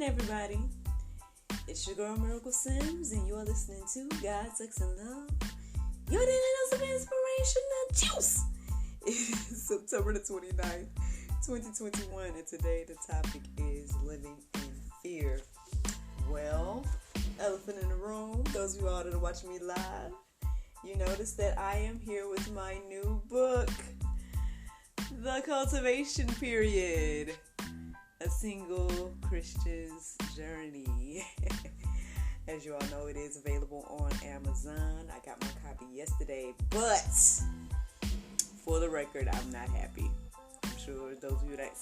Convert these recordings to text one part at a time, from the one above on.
everybody. It's your girl Miracle Sims, and you're listening to God, Sex, and Love. Your daily dose of inspirational juice. It is September the 29th, 2021, and today the topic is living in fear. Well, elephant in the room, those of you all that are watching me live, you notice that I am here with my new book, The Cultivation Period. A single Christian's journey. As you all know, it is available on Amazon. I got my copy yesterday, but for the record, I'm not happy. I'm sure those of you that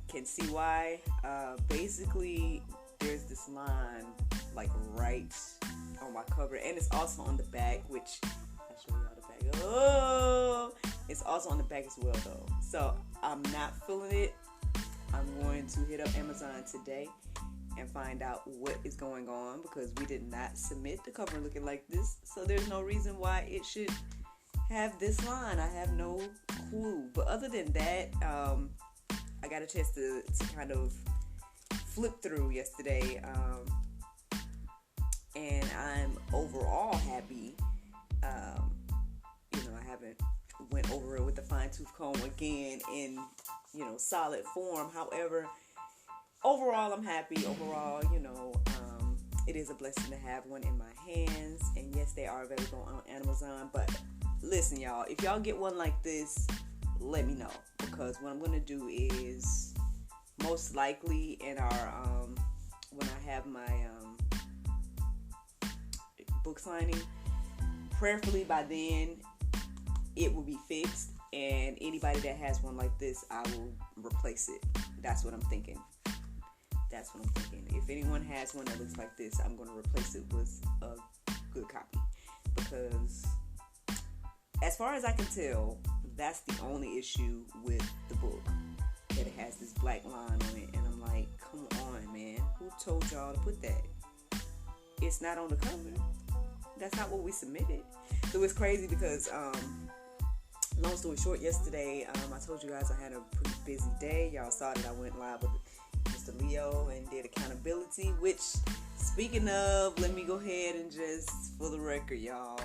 can see why. Basically, there's this line like right on my cover, and it's also on the back, which I'll show y'all the back. Oh, it's also on the back as well, though. So I'm not feeling it. I'm going to hit up Amazon today and find out what is going on, because we did not submit the cover looking like this. So there's no reason why it should have this line. I have no clue. But other than that, I got a chance to kind of flip through yesterday. And I'm overall happy. I haven't went over it with a fine-tooth comb again in solid form. However, overall, I'm happy. Overall, it is a blessing to have one in my hands. And yes, they are available on Amazon. But listen, y'all, if y'all get one like this, let me know. Because what I'm going to do is most likely in our, when I have my book signing, prayerfully by then, it will be fixed. And anybody that has one like this, I will replace it. That's what I'm thinking. If anyone has one that looks like this, I'm going to replace it with a good copy. Because as far as I can tell, that's the only issue with the book. That it has this black line on it. And I'm like, come on, man. Who told y'all to put that? It's not on the cover. That's not what we submitted. So it's crazy because... long story short, yesterday, I told you guys I had a pretty busy day. Y'all saw that I went live with Mr. Leo and did accountability, which, speaking of, let me go ahead and just, for the record, y'all,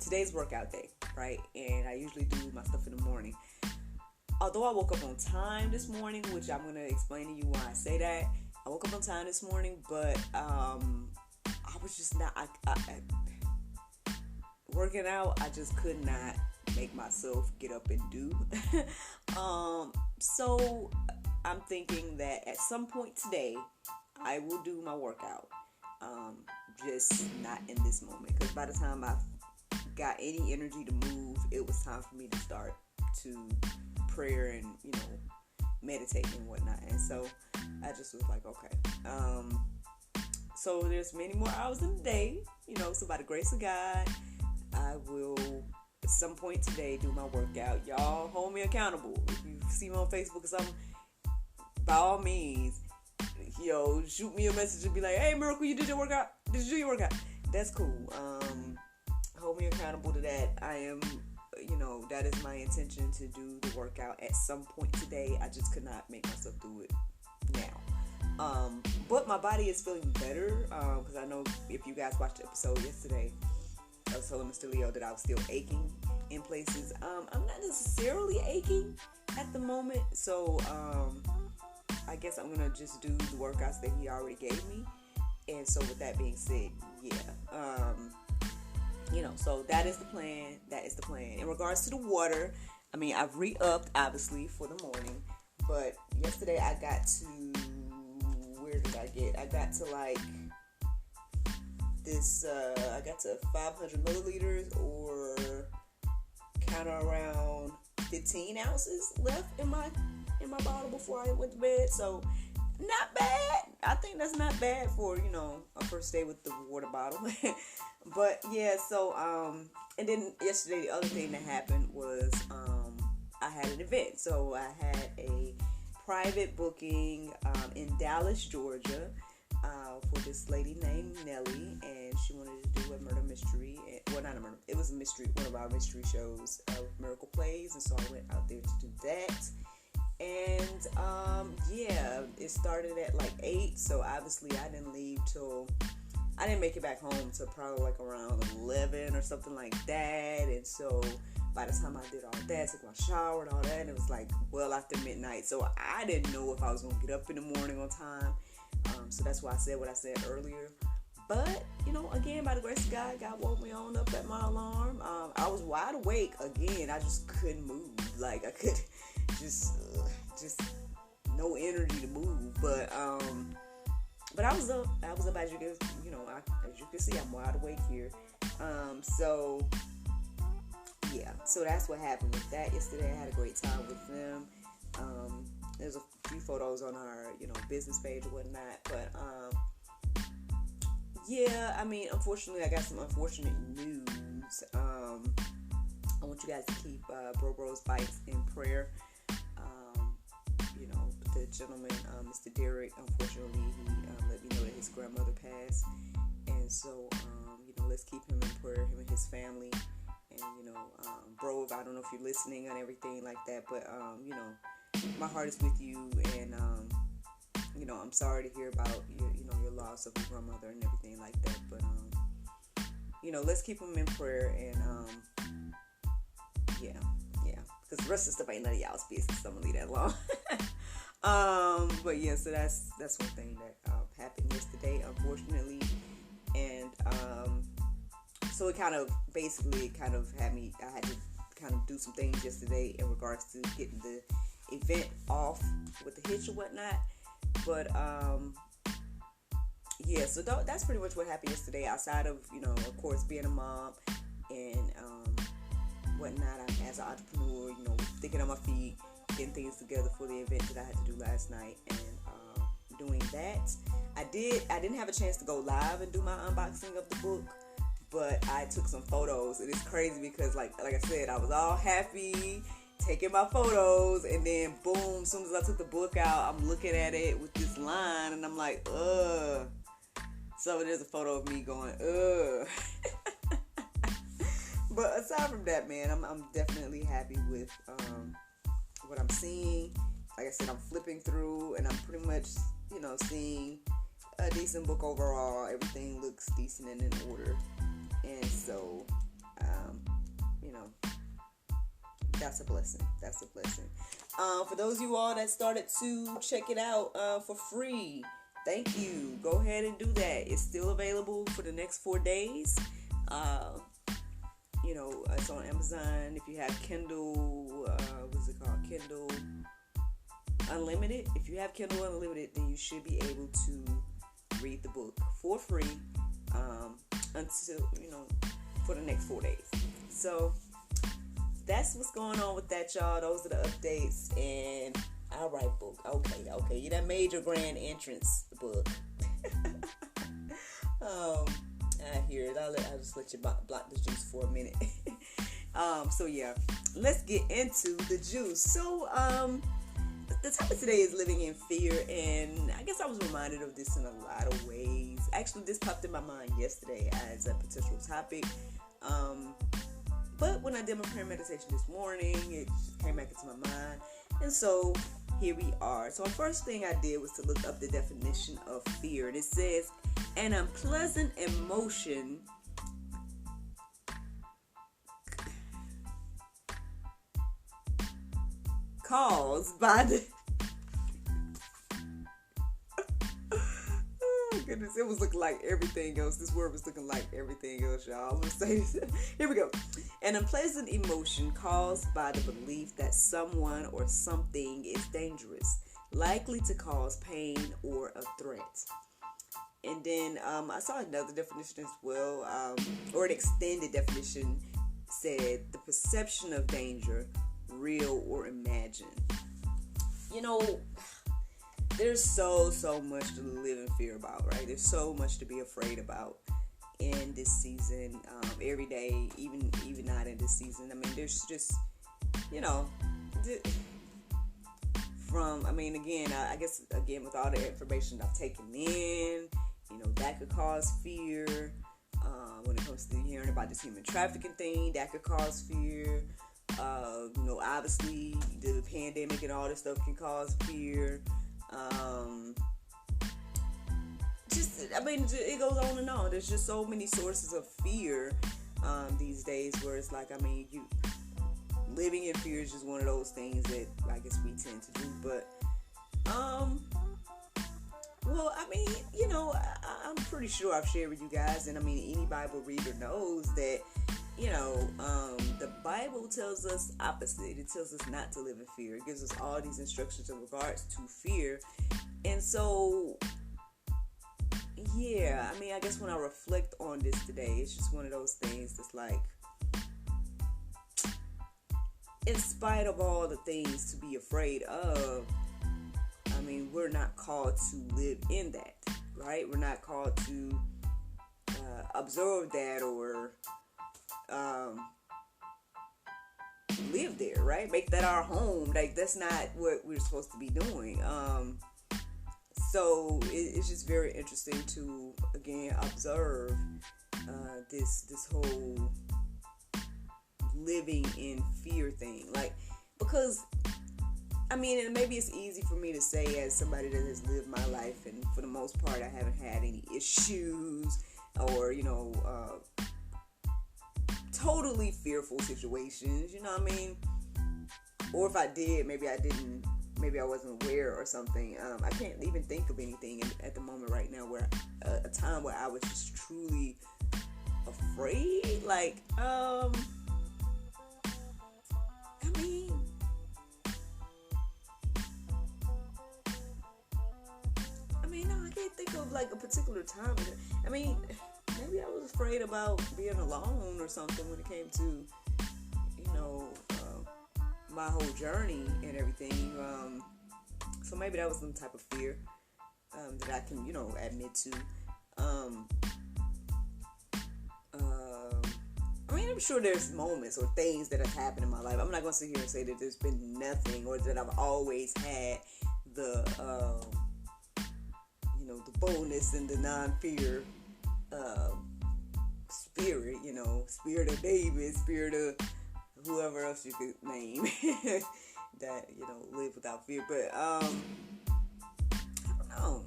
today's workout day, right? And I usually do my stuff in the morning. Although I woke up on time this morning, which I'm going to explain to you why I say that. I woke up on time this morning, but I was just not... working out, I just could not make myself get up and do. So I'm thinking that at some point today, I will do my workout. Just not in this moment, because by the time I got any energy to move, it was time for me to start to prayer and meditate and whatnot. And so I just was like, okay. So there's many more hours in the day. So by the grace of God, I will, at some point today, do my workout. Y'all hold me accountable. If you see me on Facebook or something, by all means, shoot me a message and be like, hey, Miracle, you did your workout? Did you do your workout? That's cool. Hold me accountable to that. I am, that is my intention to do the workout at some point today. I just could not make myself do it now. But my body is feeling better, because I know if you guys watched the episode yesterday, I was telling Mr. Leo that I was still aching in places. I'm not necessarily aching at the moment, so I guess I'm gonna just do the workouts that he already gave me. And so with that being said, so that is the plan. In regards to the water, I mean, I've re-upped obviously for the morning, but yesterday I got to, where did I get? I got to like this, I got to 500 milliliters, or kind of around 15 ounces left in my bottle before I went to bed. So not bad. I think that's not bad for a first day with the water bottle. But yeah, so and then yesterday the other thing that happened was I had an event. So I had a private booking in Dallas, Georgia, for this lady named Nellie, and she wanted to do a murder mystery. Well, not a murder. It was a mystery, one of our mystery shows of Miracle Plays, and so I went out there to do that. And yeah, it started at like 8, so obviously I didn't make it back home till probably like around 11 or something like that. And so by the time I did all that, took my shower and all that, and it was like well after midnight. So I didn't know if I was going to get up in the morning on time. So that's why I said what I said earlier. But, again, by the grace of God, God woke me on up at my alarm. I was wide awake again. I just couldn't move. Like, I could just no energy to move. But I was up. As you can see, I'm wide awake here. So yeah. So that's what happened with that yesterday. I had a great time with them. There's a few photos on our, business page or whatnot. But, yeah, I mean, unfortunately, I got some unfortunate news. I want you guys to keep Bro's Bites in prayer. The gentleman, Mr. Derek, unfortunately, he let me know that his grandmother passed. And so, let's keep him in prayer, him and his family. And, Bro, I don't know if you're listening and everything like that, but, my heart is with you. And, I'm sorry to hear about your loss of your grandmother and everything like that. But, let's keep him in prayer. And, yeah. Because the rest of the stuff ain't none of y'all's business, so I'm going to leave that alone. But yeah, so that's one thing that happened yesterday, unfortunately. And so it kind of had me, I had to kind of do some things yesterday in regards to getting the event off with the hitch or whatnot. But yeah, so that's pretty much what happened yesterday, outside of, of course, being a mom and whatnot. As an entrepreneur, thinking on my feet, getting things together for the event that I had to do last night, and doing that. I didn't have a chance to go live and do my unboxing of the book, but I took some photos, and it's crazy because like I said, I was all happy taking my photos, and then boom, as soon as I took the book out, I'm looking at it with this line, and I'm like, ugh. So there's a photo of me going, ugh. But aside from that, man, I'm definitely happy with what I'm seeing. Like I said, I'm flipping through, and I'm pretty much, seeing a decent book overall. Everything looks decent and in order. And so, that's a blessing. For those of you all that started to check it out for free, thank you. Go ahead and do that. It's still available for the next 4 days. It's on Amazon. If you have Kindle, what's it called? Kindle Unlimited. If you have Kindle Unlimited, then you should be able to read the book for free until, for the next 4 days. So that's what's going on with that, y'all. Those are the updates. And all right, book. Okay. You done made your grand entrance, the book. I hear it. I'll just let you block the juice for a minute. So yeah, let's get into the juice. So the topic today is living in fear, and I guess I was reminded of this in a lot of ways. Actually, this popped in my mind yesterday as a potential topic. But when I did my prayer meditation this morning, it came back into my mind, and so here we are. So the first thing I did was to look up the definition of fear, and it says an unpleasant emotion caused by the oh goodness, it was looking like everything else. This word was looking like everything else, y'all. I'm gonna say this. Here we go. An unpleasant emotion caused by the belief that someone or something is dangerous, likely to cause pain or a threat. And then I saw another definition as well, or an extended definition, said the perception of danger, real or imagined. There's so much to live in fear about, right? There's so much to be afraid about in this season, every day, even not in this season. I mean, there's just, I guess with all the information I've taken in, that could cause fear. When it comes to hearing about this human trafficking thing, that could cause fear. Obviously the pandemic and all this stuff can cause fear. It goes on and on. There's just so many sources of fear these days where it's like, living in fear is just one of those things that I guess we tend to do. But, I'm pretty sure I've shared with you guys, and any Bible reader knows that, the Bible tells us opposite. It tells us not to live in fear. It gives us all these instructions in regards to fear. And so, yeah, I guess when I reflect on this today, it's just one of those things that's like, in spite of all the things to be afraid of, we're not called to live in that, right? We're not called to observe that or live there, right? Make that our home. Like, that's not what we're supposed to be doing. So it's just very interesting to, again, observe this whole living in fear thing. Like, because, and maybe it's easy for me to say as somebody that has lived my life, and for the most part, I haven't had any issues or, totally fearful situations, Or if I did, maybe I wasn't aware or something. I can't even think of anything at the moment right now where a time where I was just truly afraid. Like, no, I can't think of like a particular time. Maybe I was afraid about being alone or something when it came to, my whole journey and everything. So maybe that was some type of fear that I can, admit to. I'm sure there's moments or things that have happened in my life. I'm not going to sit here and say that there's been nothing or that I've always had the boldness and the non-fear spirit, spirit of David, spirit of whoever else you could name that, live without fear. But, I don't know.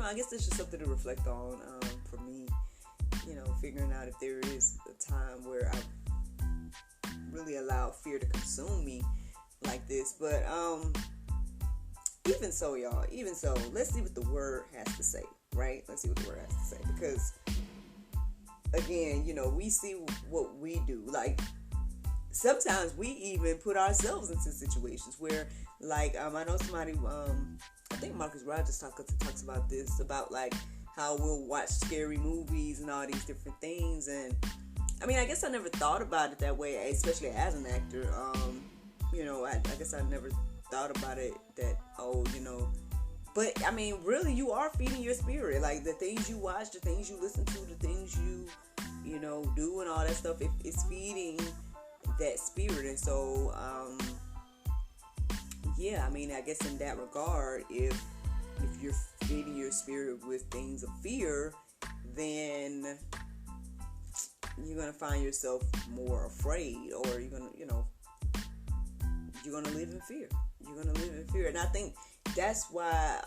I guess it's just something to reflect on for me, figuring out if there is a time where I've really allowed fear to consume me like this. But, even so, y'all, let's see what the word has to say, right? Let's see what the word has to say. Because, again, we see what we do. Like, sometimes we even put ourselves into situations where, like, I know somebody, I think Marcus Rogers talks about this, about, like, how we'll watch scary movies and all these different things. And, I guess I never thought about it that way, especially as an actor. I guess I never thought about it that, but, really, you are feeding your spirit. Like, the things you watch, the things you listen to, the things you do and all that stuff, it's feeding that spirit. And so, I guess in that regard, if you're feeding your spirit with things of fear, then you're going to find yourself more afraid, or you're going to live in fear. You're going to live in fear. And I think that's why,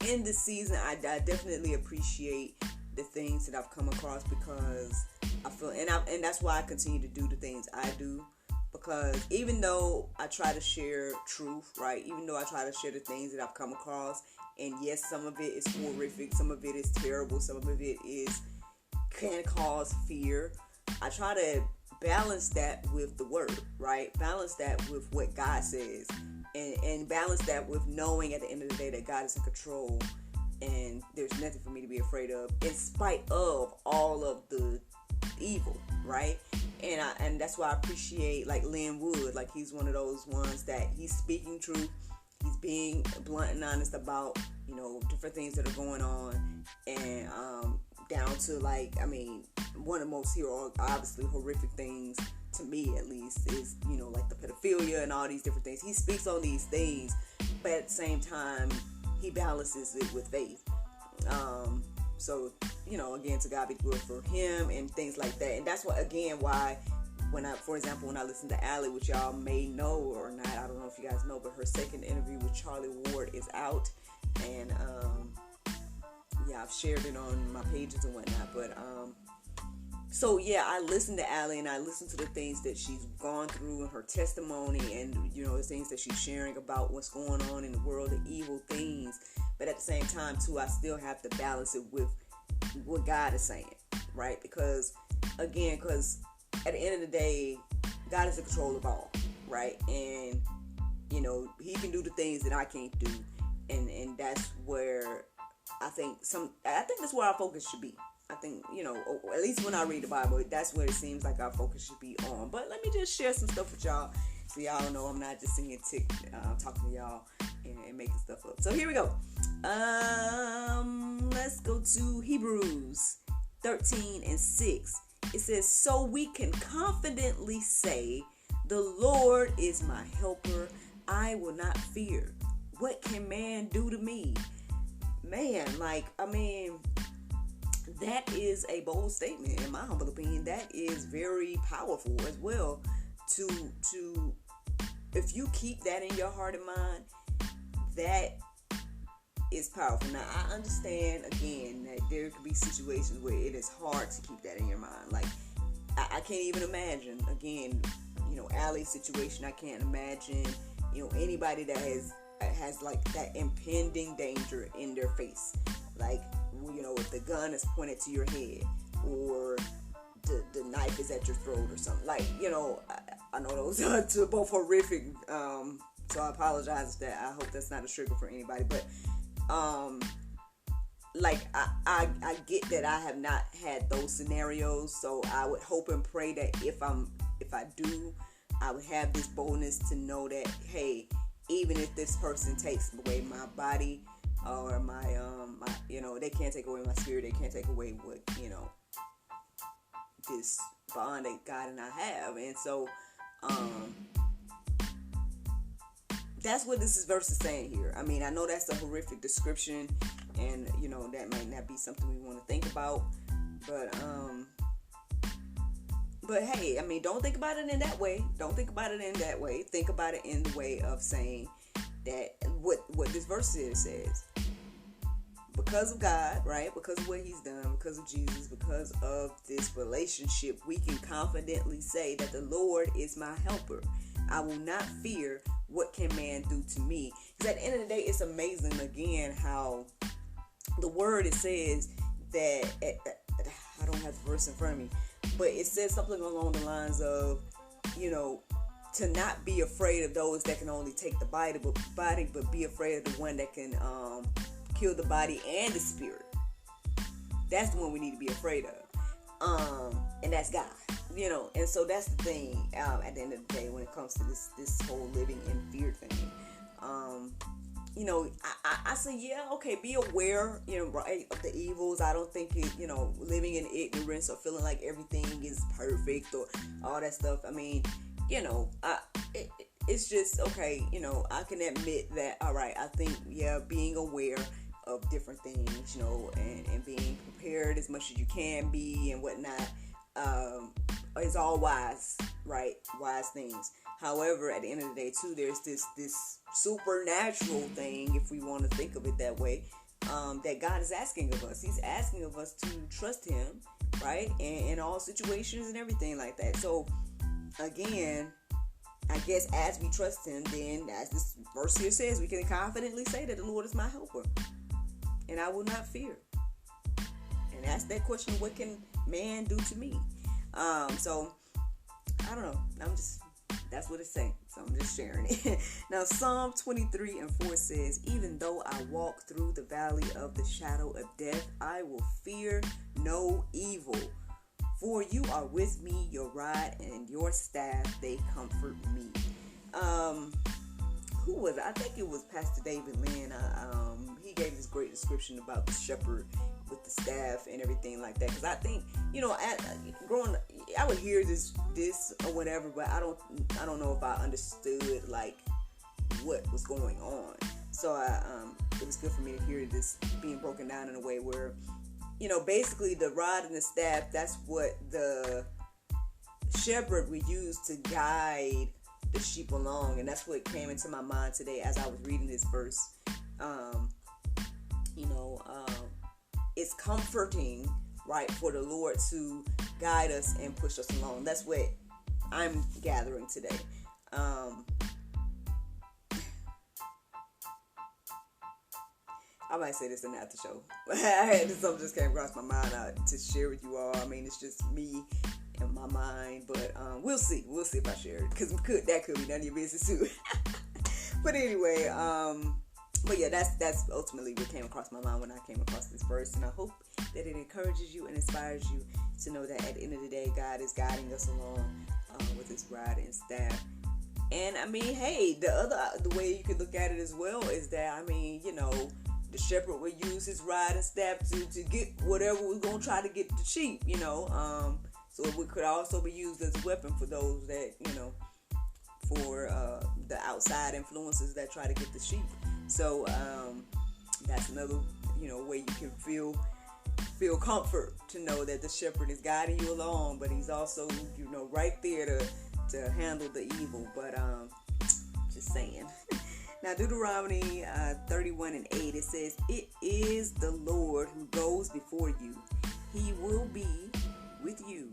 in this season, I definitely appreciate the things that I've come across, because I feel, and that's why I continue to do the things I do, because even though I try to share truth, right? Even though I try to share the things that I've come across, and yes, some of it is horrific, some of it is terrible, some of it can cause fear. I try to balance that with the word, right? Balance that with what God says, and balance that with knowing at the end of the day that God is in control, and there's nothing for me to be afraid of, in spite of all of the evil, right? And that's why I appreciate, like, Lynn Wood. Like, he's one of those ones that he's speaking truth. He's being blunt and honest about, different things that are going on, and down to, like, one of the most obviously horrific things, to me at least, is, like the pedophilia and all these different things. He speaks on these things, but at the same time, he balances it with faith. So, again, to God be the glory for him and things like that. And that's why for example, when I listen to Allie, which y'all may know or not, I don't know if you guys know, but her second interview with Charlie Ward is out, and yeah, I've shared it on my pages and whatnot, but so yeah, I listen to Allie, and I listen to the things that she's gone through and her testimony, and the things that she's sharing about what's going on in the world, the evil things. But at the same time, too, I still have to balance it with what God is saying, right? Because at the end of the day, God is in control of all, right? And He can do the things that I can't do, and that's where I think that's where our focus should be. I think, at least when I read the Bible, that's where it seems like our focus should be on. But let me just share some stuff with y'all so y'all know I'm not just sitting here talking to y'all and making stuff up. So here we go. Let's go to Hebrews 13:6. It says, so we can confidently say, the Lord is my helper. I will not fear. What can man do to me? Man, that is a bold statement, in my humble opinion. That is very powerful as well. To if you keep that in your heart and mind, that is powerful. Now, I understand again that there could be situations where it is hard to keep that in your mind. Like, I can't even imagine. Again, Allie's situation. I can't imagine. Anybody that has like that impending danger in their face, like. If the gun is pointed to your head or the knife is at your throat or something. Like, I know those are both horrific. So I apologize for that. I hope that's not a trigger for anybody. But, I get that I have not had those scenarios. So I would hope and pray that if I do, I would have this boldness to know that, hey, even if this person takes away my body, or my they can't take away my spirit, they can't take away what, this bond that God and I have. And so, that's what this verse is saying here. I mean, I know that's a horrific description, and, that might not be something we want to think about, but hey, I mean, don't think about it in that way. Don't think about it in that way. Think about it in the way of saying that what this verse says. Because of God, right? Because of what He's done, because of Jesus, because of this relationship, we can confidently say that the Lord is my helper. I will not fear. What can man do to me? Because at the end of the day, it's amazing again how the word, it says that, I don't have the verse in front of me, but it says something along the lines of, to not be afraid of those that can only take the body, but be afraid of the one that can kill the body and the spirit. That's the one we need to be afraid of, and that's God. And so that's the thing. At the end of the day, when it comes to this whole living in fear thing, I say, yeah, okay, be aware, right, of the evils. I don't think it, living in ignorance or feeling like everything is perfect or all that stuff. I mean, it's just, okay, I can admit that, all right, I think, yeah, being aware of different things, and being prepared as much as you can be and whatnot, is all wise, right? Wise things. However, at the end of the day, too, there's this supernatural thing, if we want to think of it that way, that God is asking of us. He's asking of us to trust Him, right? In all situations and everything like that. So, again, I guess as we trust Him, then, as this verse here says, we can confidently say that the Lord is my helper, and I will not fear. And ask that question, what can man do to me? So, I don't know. That's what it's saying. So I'm just sharing it. Now, Psalm 23:4 says, even though I walk through the valley of the shadow of death, I will fear no evil. For you are with me, your rod and your staff, they comfort me. Who was it? I think it was Pastor David Lynn. He gave this great description about the shepherd with the staff and everything like that. Because I think, growing up, I would hear this or whatever, but I don't know if I understood like what was going on. So it was good for me to hear this being broken down in a way where, basically the rod and the staff, that's what the shepherd we use to guide the sheep along. And that's what came into my mind today as I was reading this verse. It's comforting, right, for the Lord to guide us and push us along. That's what I'm gathering today. I might say this in the after show. Something just came across my mind to share with you all. I mean, it's just me and my mind, but we'll see. We'll see if I share it, because that could be none of your business too. But anyway, but yeah, that's ultimately what came across my mind when I came across this verse, and I hope that it encourages you and inspires you to know that at the end of the day, God is guiding us along with His rod and staff. And I mean, hey, the way you could look at it as well is that, I mean, the shepherd will use his rod and staff to get whatever we're going to try to get the sheep, so it could also be used as a weapon for those that, for the outside influences that try to get the sheep. So that's another, way you can feel comfort to know that the shepherd is guiding you along, but he's also, right there to handle the evil. But just saying. Now, Deuteronomy 31:8, it says, "It is the Lord who goes before you. He will be with you.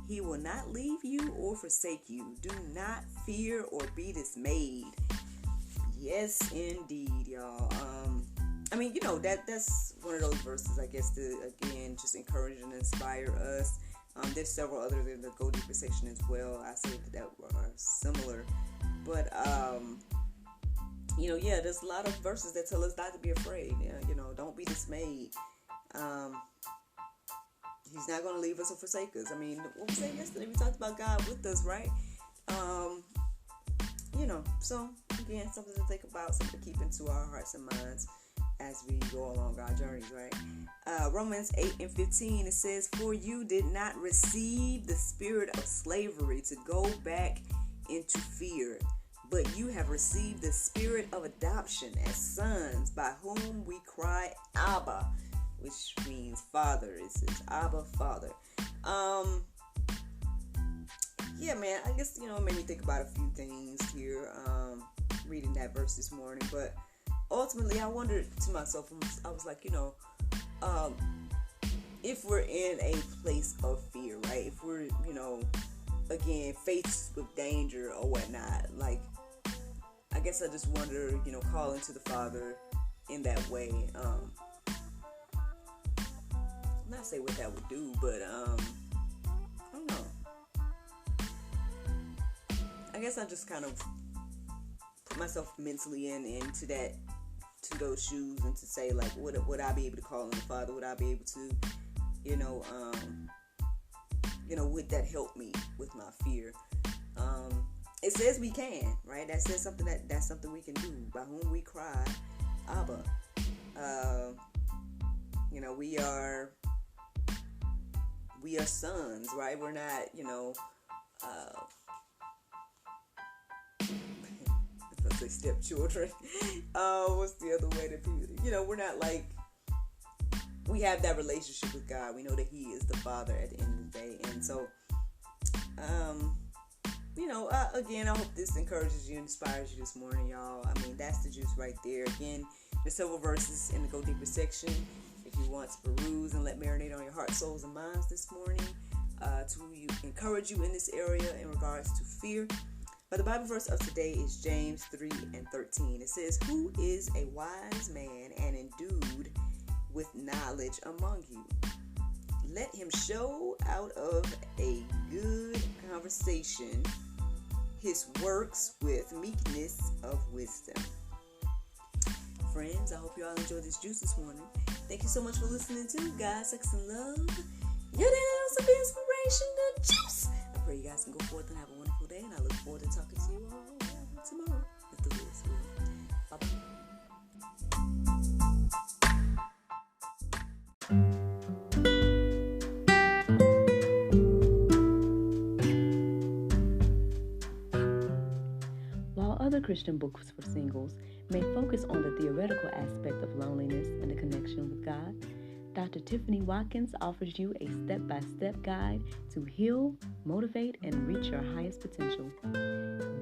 He will not leave you or forsake you. Do not fear or be dismayed." Yes, indeed, y'all. I mean, that's one of those verses, I guess, to, again, just encourage and inspire us. There's several others in the Go Deeper section as well. I say that are similar. But, there's a lot of verses that tell us not to be afraid. Don't be dismayed. He's not going to leave us or forsake us. I mean, what we said yesterday, we talked about God with us, right? So, again, something to think about, something to keep into our hearts and minds as we go along our journeys, right? Romans 8:15, it says, "For you did not receive the spirit of slavery to go back into fear, but you have received the spirit of adoption as sons, by whom we cry, Abba," which means Father. It says Abba, Father. Yeah, man, I guess, it made me think about a few things here, reading that verse this morning. But ultimately, I wondered to myself, I was like, if we're in a place of fear, right? If we're, again, faced with danger or whatnot, like, I guess I just wonder, calling to the Father in that way. Not say what that would do, but, I don't know. I guess I just kind of put myself mentally into those shoes, and to say, like, would I be able to call on the Father? Would I be able to, would that help me with my fear? It says we can, right? That says something that's something we can do. By whom we cry, Abba. We are sons, right? We're not, if I say stepchildren, what's the other way that people, we're not like, we have that relationship with God. We know that He is the Father at the end of the day. And so, again, I hope this encourages you and inspires you this morning, y'all. I mean, that's the juice right there. Again, there's several verses in the Go Deeper section if you want to peruse and let marinate on your heart, souls, and minds this morning, to encourage you in this area in regards to fear. But the Bible verse of today is James 3:13. It says, "Who is a wise man and endued with knowledge among you? Let him show out of a good conversation his works with meekness of wisdom." Friends, I hope you all enjoyed this juice this morning. Thank you so much for listening to God, Sex, and Love. Your daily dose of inspirational juice. I pray you guys can go forth and have a wonderful day, and I look forward to talking to you all tomorrow, if the Lord's will. Bye-bye. While other Christian books for singles may focus on the theoretical aspect of loneliness and the connection with God, Dr. Tiffany Watkins offers you a step-by-step guide to heal, motivate, and reach your highest potential.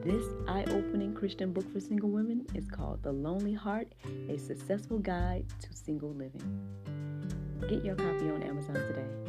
This eye-opening Christian book for single women is called The Lonely Heart, A Successful Guide to Single Living. Get your copy on Amazon today.